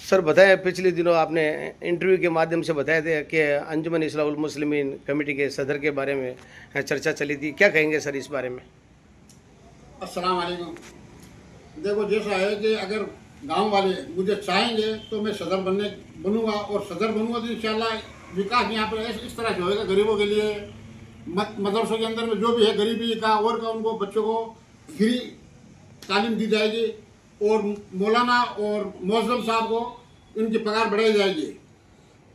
Sir बताएं, पिछले दिनों आपने इंटरव्यू के माध्यम से बताए थे कि अंजुमन इस्लाहुल मुस्लिमीन कमेटी के सदर के बारे में चर्चा चली थी। क्या कहेंगे सर इस बारे में? अस्सलाम वालेकुम। देखो, जैसा है कि अगर गांव वाले मुझे चाहेंगे तो मैं सदर बनूंगा, और सदर बनूंगा तो इंशाल्लाह विकास यहाँ पर इस तरह से होएगा। गरीबों के लिए मदरसों के अंदर में जो भी है गरीबी का और का उनको बच्चों को फ्री तालीम दी जाएगी, और मौलाना और मौज़म साहब को इनकी पगार बढ़ाई जाएगी।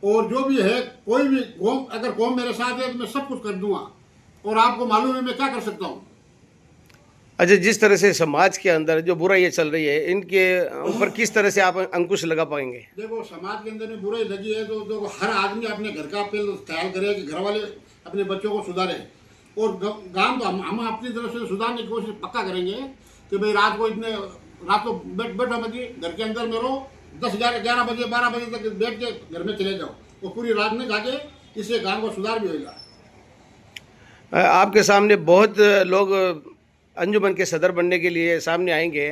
और जो भी है, कोई भी अगर कौम मेरे साथ है तो मैं सब कुछ कर दूंगा, और आपको मालूम है मैं क्या कर सकता हूँ। अच्छा, जिस तरह से समाज के अंदर जो बुराइयाँ चल रही है, इनके ऊपर किस तरह से आप अंकुश लगा पाएंगे? देखो, समाज के अंदर में बुराई लगी है तो देखो, हर आदमी अपने घर का पहले ख्याल करे कि घर वाले अपने बच्चों को सुधारे, और गांव तो हम अपनी तरफ से सुधारने की कोशिश पक्का करेंगे कि भाई रात को बैठो मत, घर के अंदर में रहो, 10-11 बजे 12 बजे तक बैठ के घर में चले जाओ, और पूरी रात में जाके इससे गांव का सुधार भी होगा। आपके सामने बहुत लोग अंजुमन के सदर बनने के लिए सामने आएंगे,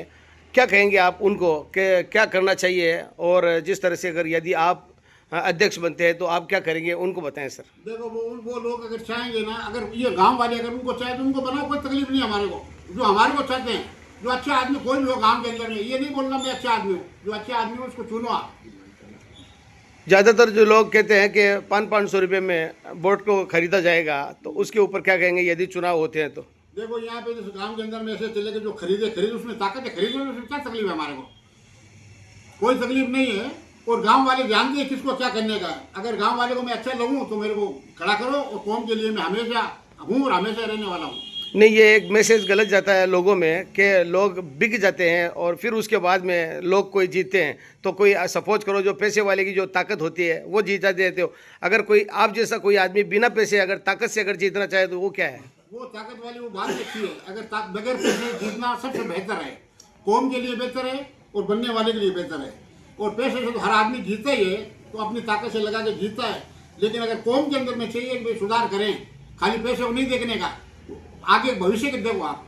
क्या कहेंगे आप उनको कि क्या करना चाहिए? और जिस तरह से अगर यदि आप अध्यक्ष बनते हैं तो आप क्या करेंगे, उनको बताएं सर। देखो, वो लोग अगर चाहेंगे ना, अगर ये गांव वाले अगर उनको चाहे तो उनको बनाओ, कोई तकलीफ नहीं हमारे को। जो हमारे को चाहते हैं, जो अच्छा आदमी कोई भी हो गांव के अंदर में, ये नहीं बोलना मैं अच्छा आदमी हूँ, जो अच्छा आदमी हो उसको चुनो आप। ज़्यादातर जो लोग कहते हैं कि 500-500 रुपये में वोट को खरीदा जाएगा, तो उसके ऊपर क्या कहेंगे यदि चुनाव होते हैं तो? देखो, यहाँ पे जिस गांव के अंदर में ऐसे चले कि जो खरीदे उसमें ताकत है, खरीदने में क्या तकलीफ है हमारे को? कोई तकलीफ नहीं है। और गांव वाले जानते हैं किसको क्या करने का। अगर गांव वाले को मैं अच्छा लगूं तो मेरे को खड़ा करो, और कौम के लिए मैं हमेशा हूँ और हमेशा रहने वाला हूँ। नहीं, ये एक मैसेज गलत जाता है लोगों में कि लोग बिक जाते हैं और फिर उसके बाद में लोग कोई जीतते हैं। तो कोई सपोज करो, जो पैसे वाले की जो ताकत होती है वो जीता देते हो। अगर कोई आप जैसा कोई आदमी बिना पैसे अगर ताकत से अगर जीतना चाहे तो वो क्या है? वो ताकत वाली वो बात अच्छी है। अगर बगैर पैसे जीतना सबसे बेहतर है, कौम के लिए बेहतर है और बनने वाले के लिए बेहतर है। और पैसे से तो हर आदमी जीतता ही है, तो अपनी ताकत से लगा के जीतता है। लेकिन अगर कौम के अंदर में चाहिए कि भाई सुधार करें, खाली पैसे को नहीं देखने का, आगे भविष्य के देखो आप।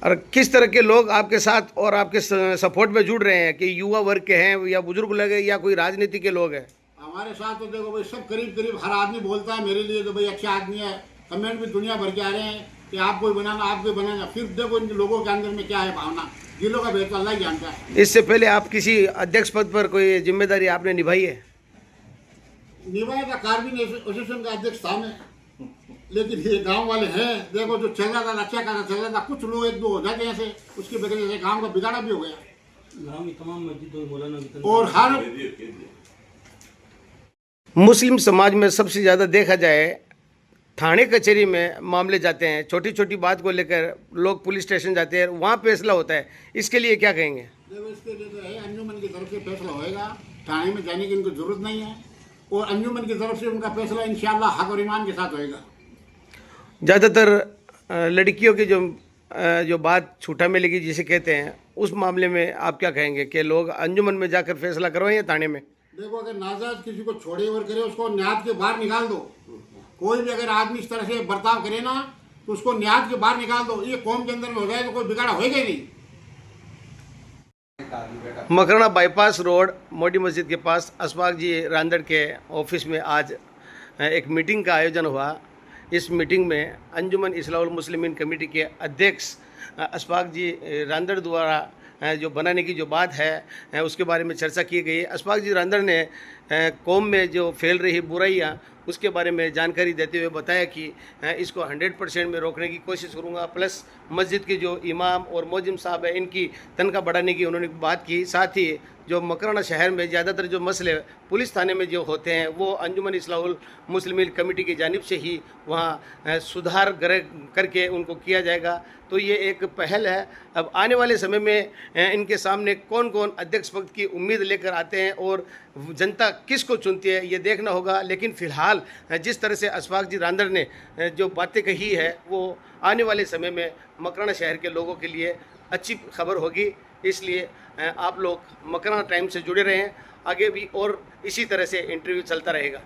और किस तरह के लोग आपके साथ और आपके सपोर्ट में जुड़ रहे हैं, कि युवा वर्ग के हैं या बुजुर्ग लोग हैं या कोई राजनीति के लोग हैं? हमारे साथ तो देखो भाई सब करीब हर आदमी बोलता है मेरे लिए तो भाई अच्छा आदमी है। कमेंट भी दुनिया भर के आ रहे हैं कि आपको ही बनाना, आपको ही बनाना। फिर देखो इन लोगों के अंदर में क्या है भावना, दिलों का भेद अल्लाह ही जानता है। इससे पहले आप किसी अध्यक्ष पद पर कोई जिम्मेदारी आपने निभाई है? निभाया था, कार्बिन एसोसिएशन का अध्यक्ष था मैं। लेकिन ये गांव वाले हैं, देखो जो चल रहा था अच्छा खासा चल रहा था, कुछ लोग 1-2 हो जाते हैं ऐसे, उसकी वजह से गांव का बिगाड़ा भी हो गया। गांव की तमाम मस्जिद और मौलाना और हर मुस्लिम समाज में सबसे ज़्यादा देखा जाए थाने कचहरी में मामले जाते हैं, छोटी छोटी बात को लेकर लोग पुलिस स्टेशन जाते हैं, वहाँ फैसला होता है। इसके लिए क्या कहेंगे? देखो, इसके लिए तो है अंजुमन की तरफ से फैसला होएगा, थाने में जाने की इनको जरूरत नहीं है, और अंजुमन की तरफ से उनका फैसला इंशाअल्लाह हक और ईमान के साथ होएगा। ज़्यादातर लड़कियों की जो बात छूटा मिलेगी जिसे कहते हैं, उस मामले में आप क्या कहेंगे कि लोग अंजुमन में जाकर फैसला करवाएं या थाने में? देखो, अगर नाजायज किसी को छोड़े और करे, उसको न्याय के बाहर निकाल दो। कोई भी अगर आदमी इस तरह से बर्ताव करे ना, तो उसको न्याय के बाहर निकाल दो। ये कौम के अंदर में हो जाए तो कोई बिगाड़ा होएगा ही नहीं। मकराना बाईपास रोड मोटी मस्जिद के पास अशफाक जी रांदड़ के ऑफिस में आज एक मीटिंग का आयोजन हुआ। इस मीटिंग में अंजुमन इस्लाहुल मुस्लिमीन कमेटी के अध्यक्ष अशफाक जी रांदड़ द्वारा जो बनाने की जो बात है उसके बारे में चर्चा की गई। अशफाक जी रांदड़ ने कौम में जो फैल रही बुराइयाँ उसके बारे में जानकारी देते हुए बताया कि इसको 100% में रोकने की कोशिश करूँगा। प्लस मस्जिद के जो इमाम और मौजिम साहब है, इनकी तनख्वाह बढ़ाने की उन्होंने बात की। साथ ही जो मकराना शहर में ज़्यादातर जो मसले पुलिस थाने में जो होते हैं वो अंजुमन इस्लाहुल मुस्लिमीन कमेटी की जानिब से ही वहाँ सुधार करके उनको किया जाएगा। तो ये एक पहल है। अब आने वाले समय में इनके सामने कौन कौन अध्यक्ष पद की उम्मीद लेकर आते हैं और जनता किसको चुनती है ये देखना होगा। लेकिन फ़िलहाल जिस तरह से अशफाक जी रांदड़ ने जो बातें कही है वो आने वाले समय में मकराना शहर के लोगों के लिए अच्छी खबर होगी। इसलिए आप लोग मकराना टाइम से जुड़े रहें, आगे भी और इसी तरह से इंटरव्यू चलता रहेगा।